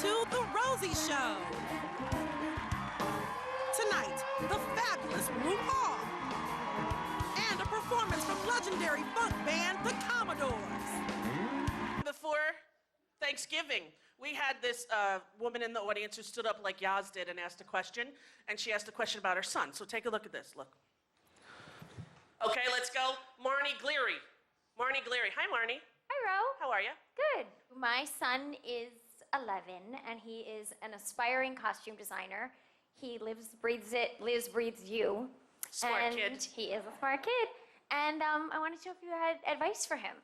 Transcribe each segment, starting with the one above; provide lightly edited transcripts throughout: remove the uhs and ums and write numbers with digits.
to The Rosie Show. Tonight, the fabulous RuPaul. And a performance from legendary funk band, the Commodores. Before Thanksgiving, we had this woman in the audience who stood up like Yaz did and asked a question, and she asked a question about her son. So take a look at this, look. Okay, let's go. Marnie Gleary. Marnie Gleary. Hi, Marnie. Hi, Ro. How are you? Good. My son is 11, and he is an aspiring costume designer. He lives, breathes you. Smart kid. He is a smart kid. And I wanted to know if you had advice for him.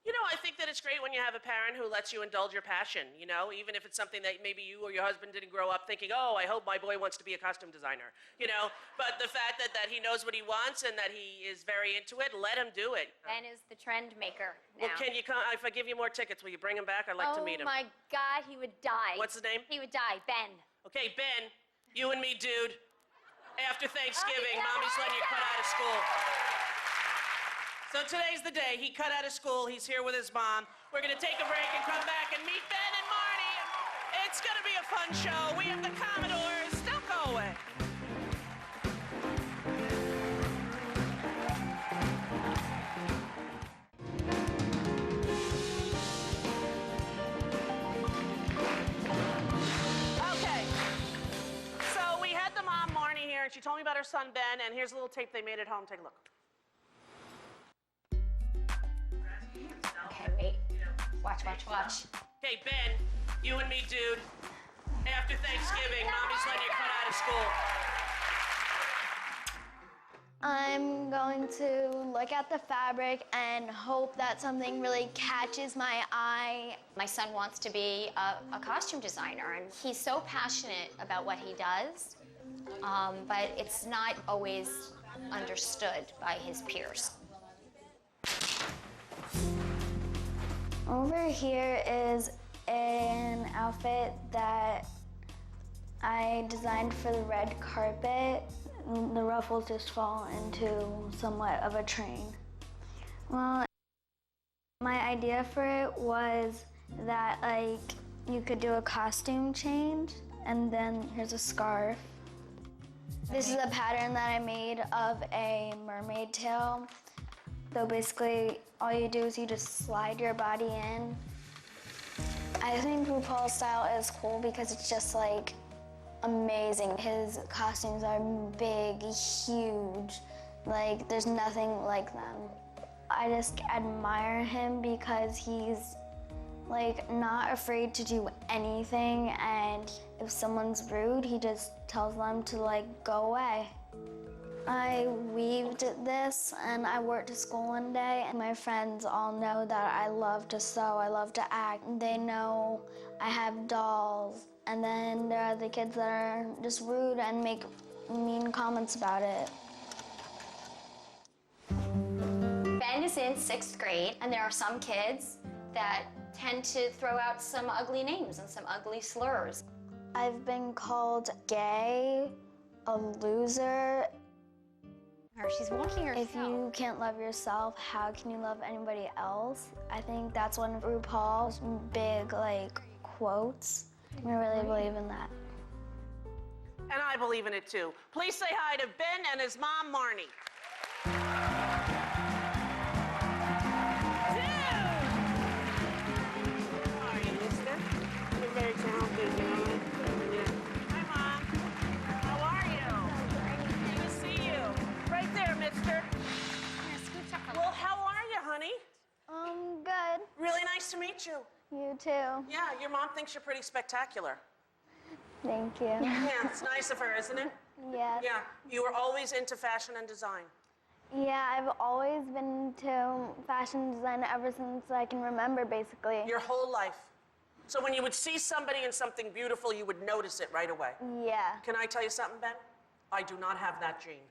You know, I think that it's great when you have a parent who lets you indulge your passion, you know, even if it's something that maybe you or your husband didn't grow up thinking, oh, I hope my boy wants to be a costume designer, you know. But the fact that he knows what he wants and that he is very into it, let him do it. Ben is the trend maker now. Well, can you come, if I give you more tickets, will you bring him back? I'd like to meet him. Oh, my God, he would die. What's his name? He would die. Ben. Okay, Ben, you and me, dude. After Thanksgiving, Mommy's letting you cut out of school. So today's the day. He cut out of school. He's here with his mom. We're going to take a break and come back and meet Ben and Marnie. It's going to be a fun show. We have the Commodores. Don't go away. Okay. So we had the mom, Marnie, here, and she told me about her son, Ben, and here's a little tape they made at home. Take a look. Okay, wait. Watch. Okay, Ben, you and me, dude. After Thanksgiving, Mommy's letting you cut out of school. I'm going to look at the fabric and hope that something really catches my eye. My son wants to be a costume designer, and he's so passionate about what he does, but it's not always understood by his peers. Over here is an outfit that I designed for the red carpet. The ruffles just fall into somewhat of a train. Well, my idea for it was that, like, you could do a costume change, and then here's a scarf. This is a pattern that I made of a mermaid tail. So basically, all you do is you just slide your body in. I think RuPaul's style is cool because it's just, like, amazing. His costumes are big, huge. Like, there's nothing like them. I just admire him because he's, like, not afraid to do anything, and if someone's rude, he just tells them to, like, go away. I weaved this, and I wore it to school one day, and my friends all know that I love to sew, I love to act. They know I have dolls, and then there are the kids that are just rude and make mean comments about it. Ben is in 6th grade, and there are some kids that tend to throw out some ugly names and some ugly slurs. I've been called gay, a loser. She's walking herself. If you can't love yourself, how can you love anybody else? I think that's one of RuPaul's big, like, quotes. I really believe in that. And I believe in it, too. Please say hi to Ben and his mom, Marnie. How are you, mister? You're very talented, you know? Yeah. Hi, Mom. How are you? Good to see you. Right there, mister. Well, how are you, honey? Good. Really nice to meet you. You too. Yeah, your mom thinks you're pretty spectacular. Thank you. Yeah, it's nice of her, isn't it? Yes. Yeah, you were always into fashion and design. Yeah, I've always been into fashion design ever since I can remember, basically. Your whole life. So when you would see somebody in something beautiful, you would notice it right away. Yeah. Can I tell you something, Ben? I do not have that gene.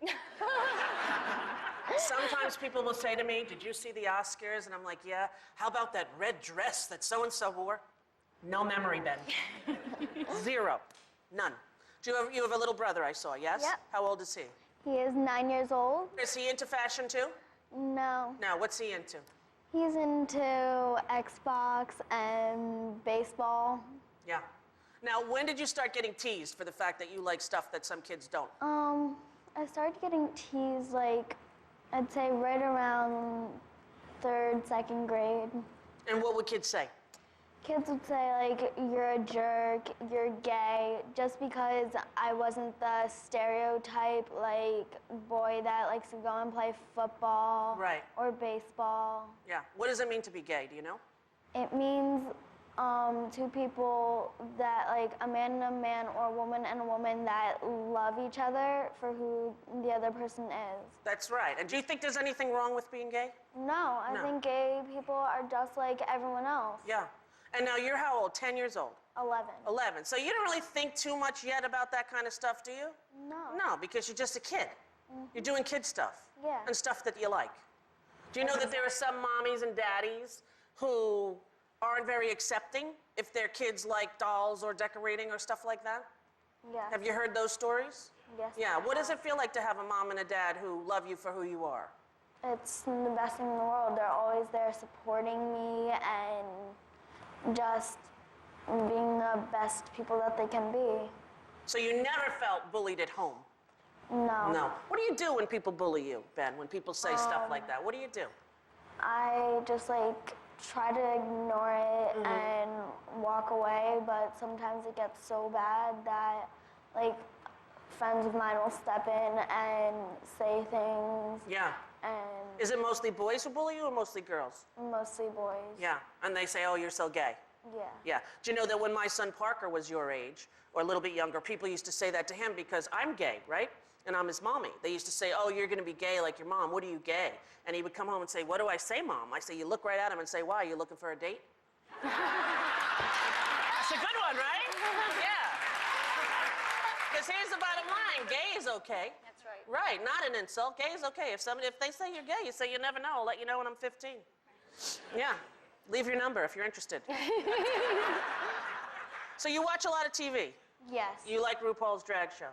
Sometimes people will say to me, did you see the Oscars? And I'm like, yeah. How about that red dress that so-and-so wore? No memory, Ben. Zero. None. You have a little brother, I saw, yes? Yep. How old is he? He is 9 years old. Is he into fashion, too? No. No, what's he into? He's into Xbox and baseball. Yeah. Now, when did you start getting teased for the fact that you like stuff that some kids don't? I started getting teased, like, I'd say right around 3rd, 2nd grade. And what would kids say? Kids would say, like, you're a jerk, you're gay, just because I wasn't the stereotype, like, boy that likes to go and play football. Right. Or baseball. Yeah. What does it mean to be gay? Do you know? It means two people that, like, a man and a man, or a woman and a woman that love each other for who the other person is. That's right. And do you think there's anything wrong with being gay? No, I think gay people are just like everyone else. Yeah. And now you're how old? 10 years old? 11. 11. So you don't really think too much yet about that kind of stuff, do you? No. No, because you're just a kid. You're doing kid stuff. Yeah. And stuff that you like. Do you know that there are some mommies and daddies who aren't very accepting if their kids like dolls or decorating or stuff like that? Yeah. Have you heard those stories? Yes. Yeah. What does it feel like to have a mom and a dad who love you for who you are? It's the best thing in the world. They're always there supporting me and just being the best people that they can be. So you never felt bullied at home? No. No. What do you do when people bully you, Ben? When people say stuff like that, what do you do? I just, like, try to ignore it and walk away, but sometimes it gets so bad that, like, friends of mine will step in and say things. Yeah. And Is it mostly boys who bully you or mostly girls? mostly boys. Yeah. And they say, oh, you're so gay. Yeah. Yeah. Do you know that when my son Parker was your age, or a little bit younger, people used to say that to him because I'm gay, right? And I'm his mommy. They used to say, oh, you're gonna be gay like your mom. What are you gay? And he would come home and say, what do I say, Mom? I say, you look right at him and say, why, are you looking for a date? That's a good one, right? Yeah. Because here's the bottom line, gay is okay. That's right. Right, not an insult. Gay is okay. If they say you're gay, you say, you never know. I'll let you know when I'm 15. Yeah. Leave your number if you're interested. So you watch a lot of TV. Yes. You like RuPaul's drag show.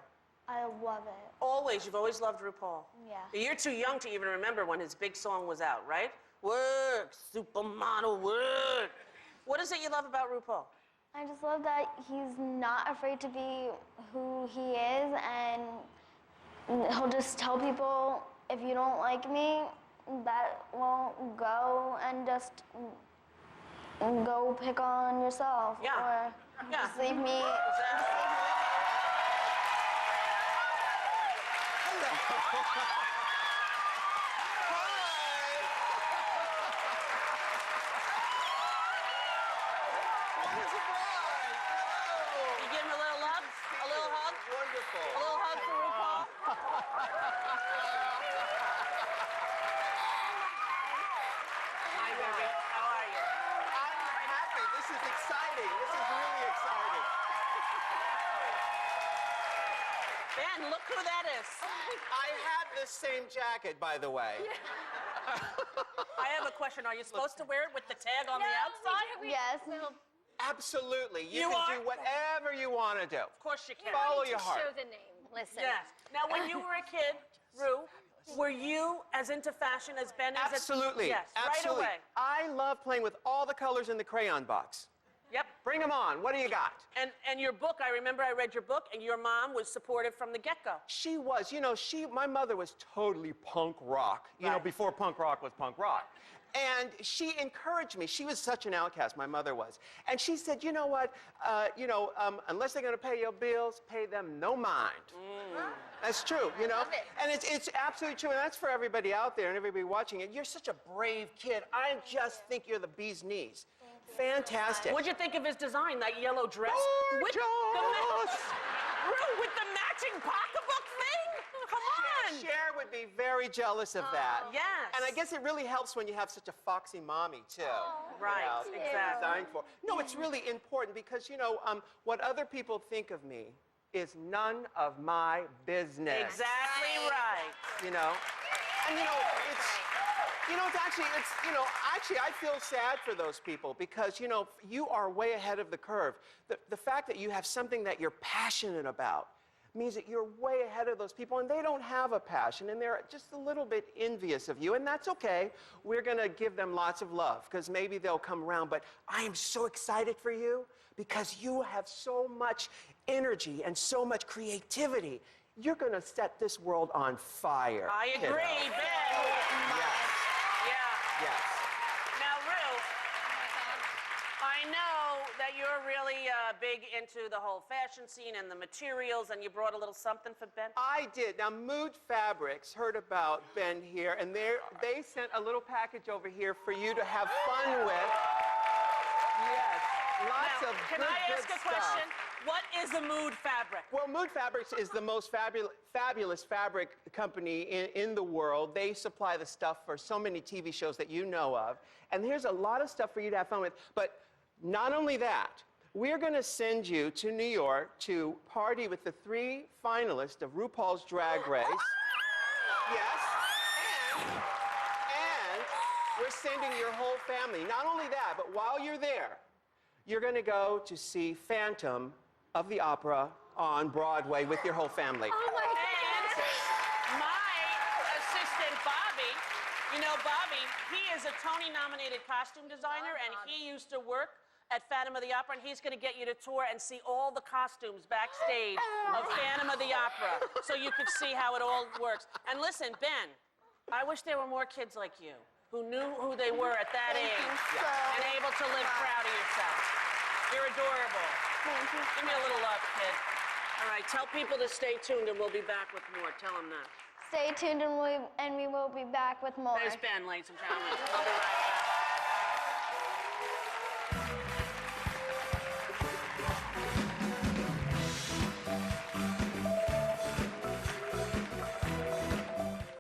I love it. Always. You've always loved RuPaul. Yeah. You're too young to even remember when his big song was out, right? Work, supermodel, work. What is it you love about RuPaul? I just love that he's not afraid to be who he is, and he'll just tell people, if you don't like me, that won't go and just go pick on yourself. Yeah. Or just leave me. You give him a little love? A little hug? Wonderful. A little hug for RuPaul? Hi, baby. How are you? I'm happy. This is exciting. This is really exciting. Ben, look who that is. I had this same jacket, by the way. I have a question. Are you supposed to wear it with the tag on the outside? Yes. Absolutely. You You can are? do whatever you want to do. Of course you can. Follow your heart. Show the name. Listen. Yes. Now, when you were a kid, Ru, were you as into fashion as Ben is? Absolutely. Yes, Absolutely. right away. I love playing with all the colors in the crayon box. Yep. Bring them on. What do you got? And your book, I remember I read your book, and your mom was supportive from the get-go. She was. You know, my mother was totally punk rock, you know, Right. before punk rock was punk rock. And she encouraged me. She was such an outcast, my mother was. And she said, you know what, unless they're going to pay your bills, pay them no mind. That's true, you know? love it. And it's absolutely true, and that's for everybody out there and everybody watching it. You're such a brave kid. I just think you're the bee's knees. Fantastic. What'd you think of his design, that yellow dress? With the, Gorgeous! Ru, with the matching pocketbook thing? Come on! Cher would be very jealous of that. Yes. And I guess it really helps when you have such a foxy mommy, too. Right, You know, exactly. designed for. No, it's really important because, you know, what other people think of me is none of my business. Exactly right. You know? And, you know, actually, I feel sad for those people because, you know, you are way ahead of the curve. The fact that you have something that you're passionate about means that you're way ahead of those people, and they don't have a passion, and they're just a little bit envious of you, and that's okay. We're gonna give them lots of love, because maybe they'll come around, but I am so excited for you because you have so much energy and so much creativity. You're gonna set this world on fire. I agree, kiddo. Ben. Yes. Yeah. Yes. Now, Ru, I know that you're really big into the whole fashion scene and the materials, and you brought a little something for Ben. I did. Now, Mood Fabrics heard about Ben here, and they sent a little package over here for you to have fun with. Yes, lots Now, of can good, I ask good a question? stuff. What is a Mood Fabric? Well, Mood Fabrics is the most fabulous fabric company in the world. They supply the stuff for so many TV shows that you know of. And here's a lot of stuff for you to have fun with. But not only that, we're going to send you to New York to party with the 3 finalists of RuPaul's Drag Race. Yes. And we're sending your whole family. Not only that, but while you're there, you're going to go to see Phantom of the Opera on Broadway with your whole family. Oh my And my assistant, Bobby, you know, Bobby, he is a Tony-nominated costume designer, and he used to work at Phantom of the Opera, and he's going to get you to tour and see all the costumes backstage of Phantom of the Opera, so you could see how it all works. And listen, Ben, I wish there were more kids like you who knew who they were at that age and able to live proud of yourself. You're adorable. Thank you. Give me a little love, kid. All right, tell people to stay tuned, and we'll be back with more. Tell them that. Stay tuned and we will be back with more. There's Ben, ladies and gentlemen. We'll be right back.